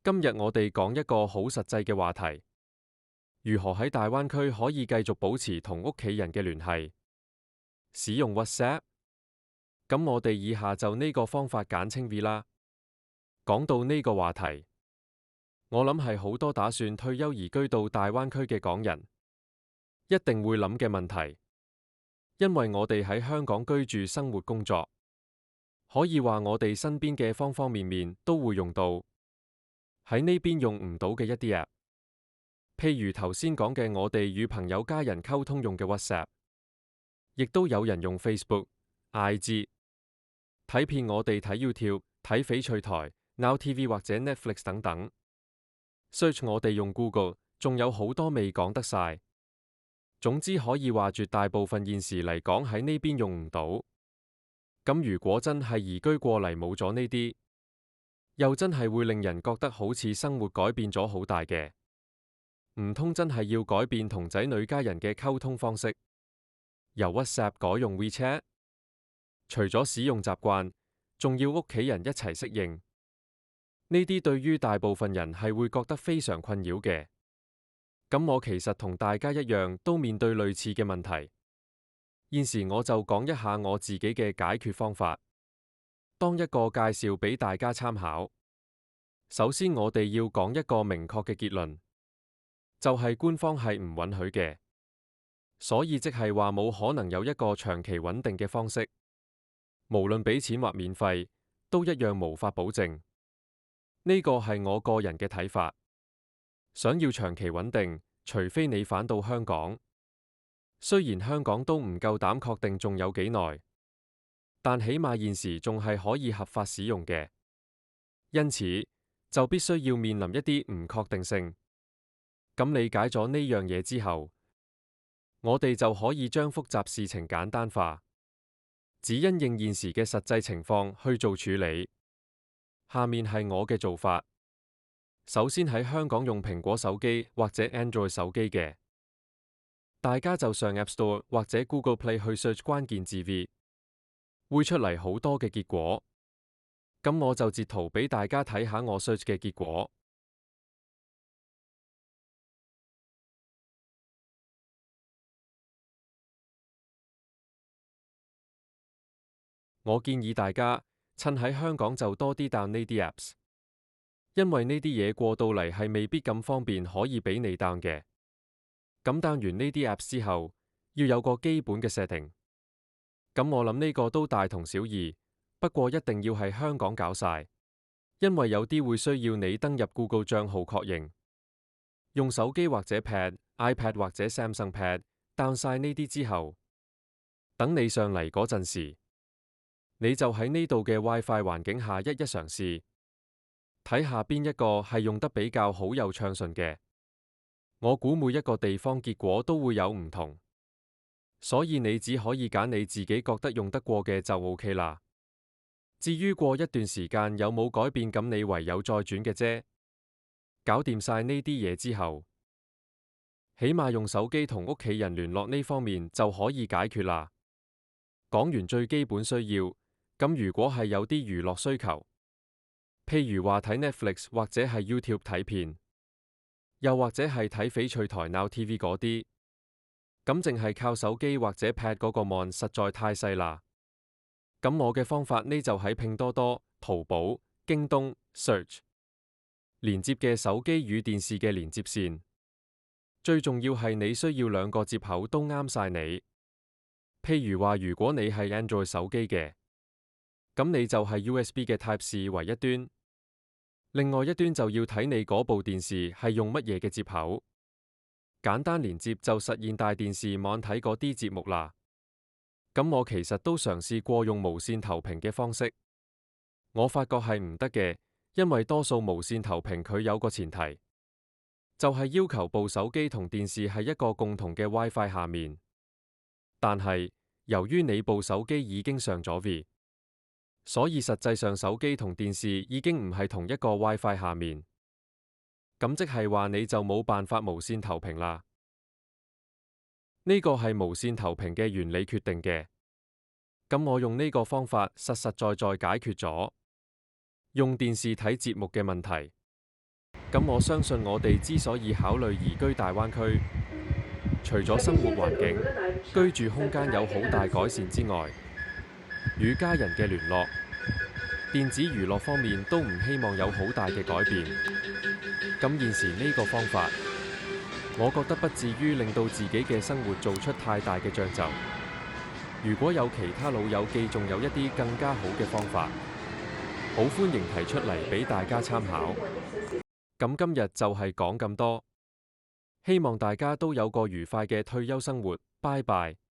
今日我哋講一個好實際嘅話題，如何喺大灣區可以繼續保持同屋企人嘅聯繫，使用 WhatsApp。咁我哋以下就呢個方法簡稱 V 啦。講到呢個話題，我諗係好多打算退休移居到大灣區嘅港人一定會諗嘅問題，因為我哋喺香港居住、生活、工作，可以話我哋身邊嘅方方面面都會用到，喺呢邊用唔到嘅一啲 app，譬如頭先講嘅我哋與朋友家人溝通用嘅 WhatsApp，亦都有人用 Facebook、IG 睇片，我哋睇 YouTube、睇翡翠台、Now TV 或者 Netflix 等等。Search 我哋用 Google， 仲有好多未講得晒。總之可以話絕大部分現時嚟講喺呢邊用唔到。咁如果真係移居過嚟冇咗呢啲，又真係會令人覺得好似生活改變咗好大嘅。唔通真係要改變同仔女家人嘅溝通方式，由 WhatsApp 改用 WeChat？除咗使用習慣，仲要屋企人一齊適應，呢啲對於大部分人係會覺得非常困擾嘅。咁我其實同大家一樣都面對類似嘅問題。現時我就講一下我自己嘅解決方法，當一個介紹俾大家參考。首先我哋要講一個明確嘅結論，就係官方係唔允許嘅，所以即係話冇可能有一個長期穩定嘅方式。無論俾錢或免費，都一樣無法保證。呢個係我個人嘅睇法。想要長期穩定，除非你返到香港。雖然香港都唔夠膽確定仲有幾耐，但起碼現時仲係可以合法使用嘅。因此，就必須要面臨一啲唔確定性。咁理解咗呢樣嘢之後，我哋就可以將複雜事情簡單化。只因應現時嘅實際情況去做處理。下面係我嘅做法。首先喺香港用蘋果手機或者 Android 手機嘅，大家就上 App Store 或者 Google Play 去 search 關鍵字 V， 會出嚟好多嘅結果。咁我就截圖俾大家睇下我 search 嘅結果。我建議大家趁喺香港就多啲 down 呢啲 apps， 因為呢啲嘢過到嚟係未必咁方便可以俾你 down 嘅。咁 down 完呢啲 apps 之後，要有個基本嘅設定。咁我諗呢個都大同小異，不過一定要係香港搞晒，因為有啲會需要你登入 Google 賬號確認。用手機或者 Pad、iPad 或者 Samsung Pad down 晒呢啲之後，等你上嚟嗰陣時，你就喺呢度嘅 WiFi 環境下一嘗試，睇下邊一個係用得比較好又暢順嘅。我估每一個地方結果都會有唔同，所以你只可以揀你自己覺得用得過嘅就 OK 啦。至於過一段時間有冇改變，咁你唯有再轉嘅啫。搞掂晒呢啲嘢之後，起碼用手機同屋企人聯絡呢方面就可以解決啦。講完最基本需要，咁如果係有啲娛樂需求，譬如話睇 Netflix 或者係 YouTube 睇片，又或者係睇翡翠台 Now TV 嗰啲，咁淨係靠手機或者 Pad 嗰個 mon 實在太細啦。咁我嘅方法呢就喺拼多多、淘寶、京東 search 連接嘅手機與電視嘅連接線。最重要係你需要兩個接口都啱晒你。譬如話如果你係 Android 手機嘅，咁你就係 USB 嘅 Type C 為一端，另外一端就要睇你嗰部電視係用乜嘢嘅接口。簡單連接就實現大電視網睇嗰啲節目啦。咁我其實都嘗試過用無線投屏嘅方式，我發覺係唔得嘅，因為多數無線投屏佢有個前提，就係要求部手機同電視係一個共同嘅 WiFi 下面。但係由於你部手機已經上咗 V，所以實際上手機同電視已經唔係同一個 WiFi 下面，咁即係話你就冇辦法無線投屏啦。呢個係無線投屏嘅原理決定嘅。咁我用呢個方法實實在在解決咗用電視睇節目嘅問題。咁我相信我哋之所以考慮移居大灣區，除咗生活環境、居住空間有好大改善之外，與家人嘅聯絡、電子娛樂方面都唔希望有好大嘅改變。咁現時呢個方法，我覺得不至於令到自己嘅生活做出太大嘅將就。如果有其他老友記仲有一啲更加好嘅方法，好歡迎提出嚟俾大家參考。咁今日就係講咁多，希望大家都有個愉快嘅退休生活。拜拜。